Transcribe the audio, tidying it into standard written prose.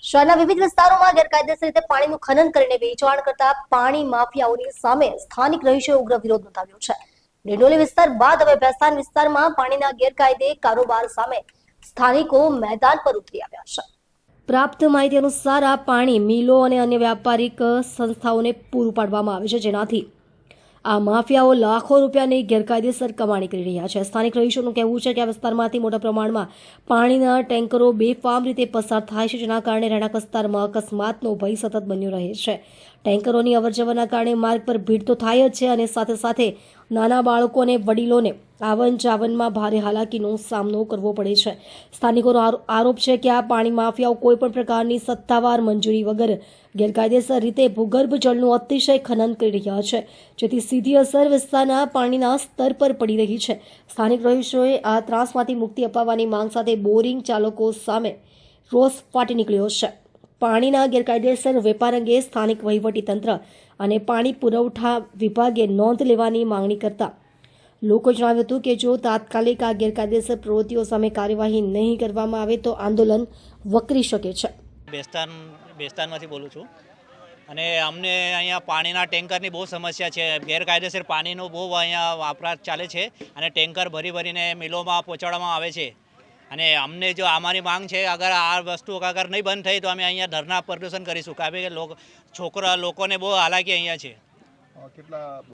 શહેરના વિવિધ વિસ્તારોમાં ગેરકાયદેસર રીતે પાણીનું ખનન કરીને વેચાણ કરતા પાણી માફિયાઓની સામે સ્થાનિક રહીશોએ ઉગ્ર વિરોધ નોંધાવ્યો છે। ડિંડોલી વિસ્તાર બાદ હવે ભેસ્તાન વિસ્તારમાં પાણીના ગેરકાયદે કારોબાર સામે સ્થાનિકો મેદાન પર ઉતરી આવ્યા છે। પ્રાપ્ત માહિતી અનુસાર આ પાણી મિલો અને અન્ય વ્યાપારિક સંસ્થાઓને પૂરું પાડવામાં આવે છે, જેનાથી આ માફિયાઓ લાખો રૂપિયાની ગેરકાયદેસર કમાણી કરી રહ્યા છે। સ્થાનિક રહીશોનું કહેવું છે કે આ વિસ્તારમાંથી મોટા પ્રમાણમાં પાણીના ટેન્કરો બેફામ રીતે પસાર થાય છે, જેના કારણે રહેણાંક વિસ્તારમાં અકસ્માતનો ભય સતત બન્યો રહે છે। ટેન્કરોની અવરજવરના કારણે માર્ગ પર ભીડ તો થાય જ છે અને સાથે સાથે નાના બાળકો અને વડીલોને આવન જાવનમાં ભારે હાલાકીનો સામનો કરવો પડે છે। સ્થાનિકોનો આરોપ છે કે આ પાણી માફિયાઓ કોઈપણ પ્રકારની સત્તાવાર મંજૂરી વગર ગેરકાયદેસર રીતે ભૂગર્ભ જળનું અતિશય ખનન કરી રહ્યા છે, જેથી સીધી અસર વિસ્તારના પાણીના સ્તર પર પડી રહી છે। સ્થાનિક રહીશોએ આ ત્રાસમાંથી મુક્તિ અપાવવાની માંગ સાથે બોરિંગ ચાલકો સામે રોષ ફાટી નીકળ્યો છે। પાણીના ગેરકાયદેસર વેપાર અંગે સ્થાનિક વહીવટીતંત્ર અને પાણી પુરવઠા વિભાગે નોંધ લેવાની માંગણી કરતા લોકોએ જણાવ્યું હતું કે જો તાત્કાલિક આ ગેરકાયદેસર પ્રવૃત્તિઓ સામે કાર્યવાહી નહીં કરવામાં આવે તો આંદોલન વકરી શકે છે। બેસ્તાનમાંથી બોલું છું અને અમને અહીંયા પાણીના ટેન્કરની બહુ સમસ્યા છે। ગેરકાયદેસર પાણીનો બહુ અહીંયા વપરાશ ચાલે છે અને ટેન્કર ભરીને મિલોમાં પહોંચાડવામાં આવે છે અને અમને જો અમારી માંગ છે, અગર આ વસ્તુ અગર નહીં બંધ થઈ તો અમે અહીંયા ધરના પ્રદર્શન કરીશું, કારણ કે લોકોને બહુ હાલાકી અહીંયા છે।